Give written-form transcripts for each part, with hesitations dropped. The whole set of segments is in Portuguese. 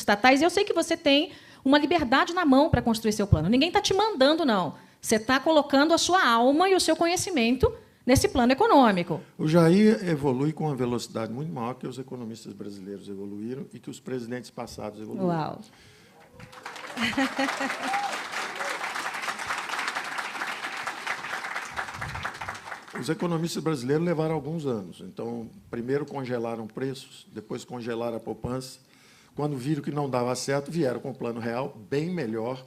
estatais, e eu sei que você tem uma liberdade na mão para construir seu plano. Ninguém está te mandando, não. Você está colocando a sua alma e o seu conhecimento nesse plano econômico. O Jair evolui com uma velocidade muito maior que os economistas brasileiros evoluíram e que os presidentes passados evoluíram. Uau! Os economistas brasileiros levaram alguns anos. Então, primeiro congelaram preços, depois congelaram a poupança. Quando viram que não dava certo, vieram com um plano real bem melhor,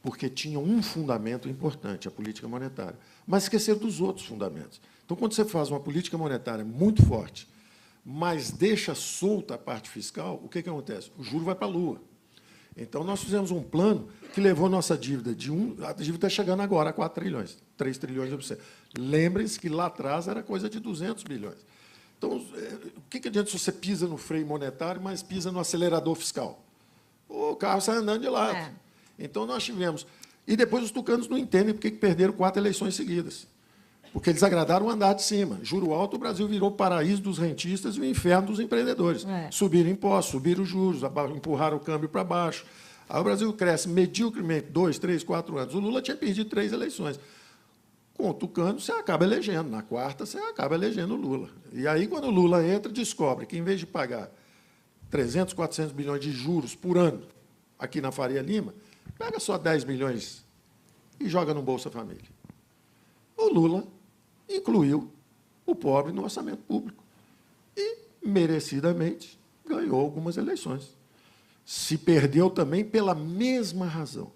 porque tinham um fundamento importante, a política monetária. Mas esqueceram dos outros fundamentos. Então, quando você faz uma política monetária muito forte, mas deixa solta a parte fiscal, o que acontece? O juro vai para a lua. Então, nós fizemos um plano que levou nossa dívida de a dívida está chegando agora a 4 trilhões, 3 trilhões de %. Lembrem-se que lá atrás era coisa de 200 bilhões. Então, o que adianta se você pisa no freio monetário, mas pisa no acelerador fiscal? O carro sai andando de lado. É. Então, nós tivemos... E depois os tucanos não entendem por que perderam 4 eleições seguidas. Porque eles agradaram o andar de cima. Juro alto, o Brasil virou o paraíso dos rentistas e o inferno dos empreendedores. É. Subiram impostos, subiram os juros, empurraram o câmbio para baixo. Aí o Brasil cresce mediocremente 2, 3, 4 anos. O Lula tinha perdido 3 eleições. Com o tucano, você acaba elegendo. Na quarta, você acaba elegendo o Lula. E aí, quando o Lula entra, descobre que, em vez de pagar 300, 400 bilhões de juros por ano aqui na Faria Lima, pega só 10 milhões e joga no Bolsa Família. O Lula incluiu o pobre no orçamento público e, merecidamente, ganhou algumas eleições. Se perdeu também pela mesma razão.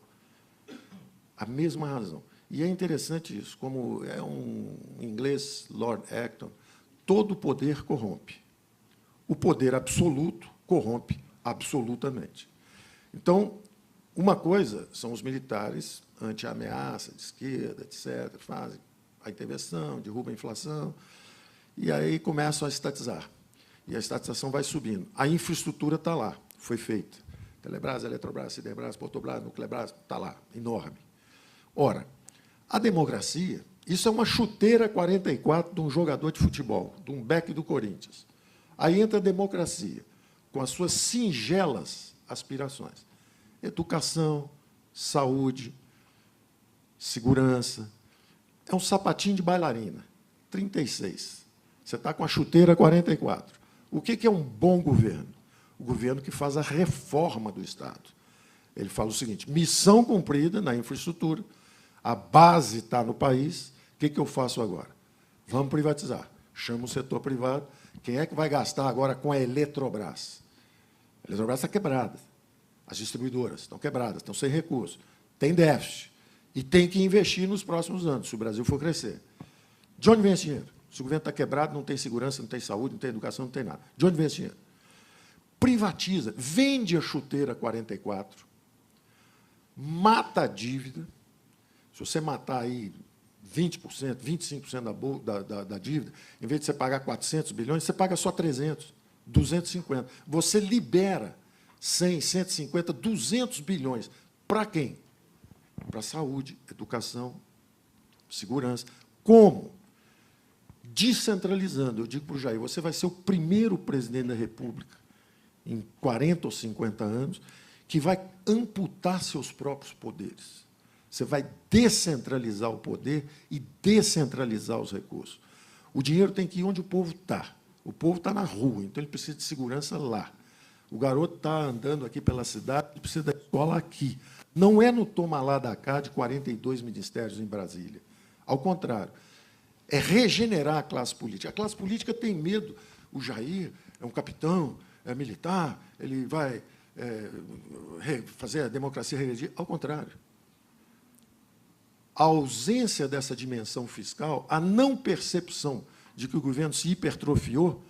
A mesma razão. E é interessante isso, como é um inglês, Lord Acton, todo poder corrompe. O poder absoluto corrompe absolutamente. Então, uma coisa são os militares anti-ameaça, de esquerda, etc., fazem a intervenção, derrubam a inflação, e aí começam a estatizar. E a estatização vai subindo. A infraestrutura está lá, foi feita. Telebrás, Eletrobras, Siderbras, Portobras, Nuclebras, está lá, enorme. Ora, a democracia, isso é uma chuteira 44 de um jogador de futebol, de um back do Corinthians. Aí entra a democracia, com as suas singelas aspirações. Educação, saúde, segurança. É um sapatinho de bailarina, 36. Você está com a chuteira 44. O que é um bom governo? O governo que faz a reforma do Estado. Ele fala o seguinte, missão cumprida na infraestrutura, a base está no país, o que eu faço agora? Vamos privatizar. Chama o setor privado. Quem é que vai gastar agora com a Eletrobras? A Eletrobras está quebrada. As distribuidoras estão quebradas, estão sem recursos. Tem déficit. E tem que investir nos próximos anos, se o Brasil for crescer. De onde vem esse dinheiro? Se o governo está quebrado, não tem segurança, não tem saúde, não tem educação, não tem nada. De onde vem esse dinheiro? Privatiza, vende a chuteira 44, mata a dívida. Se você matar aí 20%, 25% da dívida, em vez de você pagar 400 bilhões, você paga só 300, 250. Você libera 100, 150, 200 bilhões. Para quem? Para saúde, educação, segurança. Como? Descentralizando. Eu digo para o Jair, você vai ser o primeiro presidente da República, em 40 ou 50 anos, que vai amputar seus próprios poderes. Você vai descentralizar o poder e descentralizar os recursos. O dinheiro tem que ir onde o povo está. O povo está na rua, então ele precisa de segurança lá. O garoto está andando aqui pela cidade, ele precisa da escola aqui. Não é no toma lá da cá de 42 ministérios em Brasília. Ao contrário, é regenerar a classe política. A classe política tem medo. O Jair é um capitão, é militar, ele vai fazer a democracia regredir. Ao contrário. A ausência dessa dimensão fiscal, a não percepção de que o governo se hipertrofiou,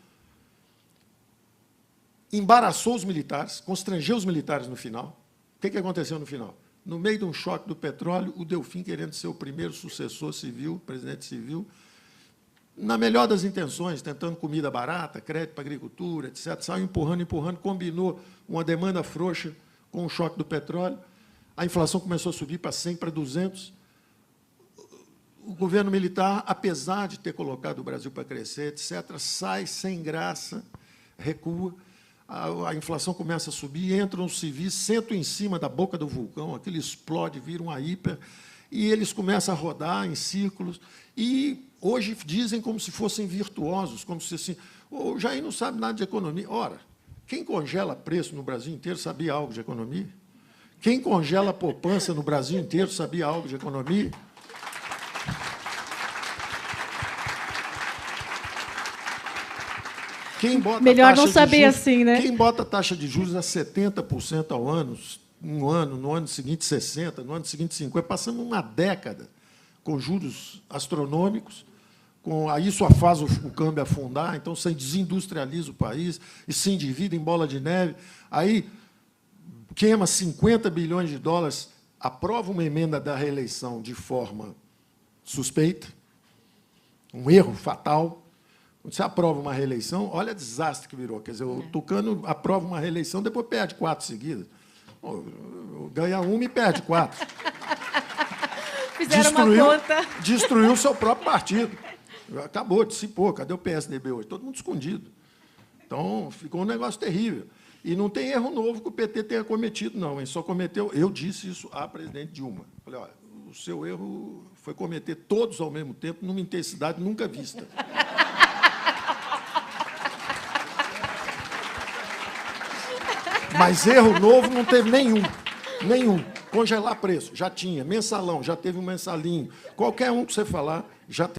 embaraçou os militares, constrangeu os militares no final. O que aconteceu no final? No meio de um choque do petróleo, o Delfim, querendo ser o primeiro sucessor civil, presidente civil, na melhor das intenções, tentando comida barata, crédito para a agricultura, etc., saiu empurrando, combinou uma demanda frouxa com o choque do petróleo, a inflação começou a subir para 100, para 200. O governo militar, apesar de ter colocado o Brasil para crescer, etc., sai sem graça, recua. a inflação começa a subir, entram os civis, sentam em cima da boca do vulcão, aquilo explode, vira uma hiper, e eles começam a rodar em círculos, e hoje dizem como se fossem virtuosos, como se assim, o Jair não sabe nada de economia. Ora, quem congela preço no Brasil inteiro sabia algo de economia? Quem congela a poupança no Brasil inteiro sabia algo de economia? Melhor não saber assim, né? Quem bota a taxa de juros a 70% ao ano, no ano seguinte 60%, no ano seguinte 50%, passando uma década com juros astronômicos, aí só faz o câmbio afundar, então você desindustrializa o país e se endivida em bola de neve, aí queima 50 bilhões de dólares, aprova uma emenda da reeleição de forma suspeita, um erro fatal. Quando você aprova uma reeleição, olha o desastre que virou. Quer dizer, o Tucano aprova uma reeleição, depois perde 4 seguidas. Ganha uma e perde 4. Fizeram uma conta. Destruiu o seu próprio partido. Acabou, dissipou. Cadê o PSDB hoje? Todo mundo escondido. Então, ficou um negócio terrível. E não tem erro novo que o PT tenha cometido, não. Ele só cometeu... Eu disse isso à presidente Dilma. Falei, olha, o seu erro foi cometer todos ao mesmo tempo, numa intensidade nunca vista. Mas erro novo não teve nenhum. Nenhum. Congelar preço, já tinha. Mensalão, já teve um mensalinho. Qualquer um que você falar, já teve.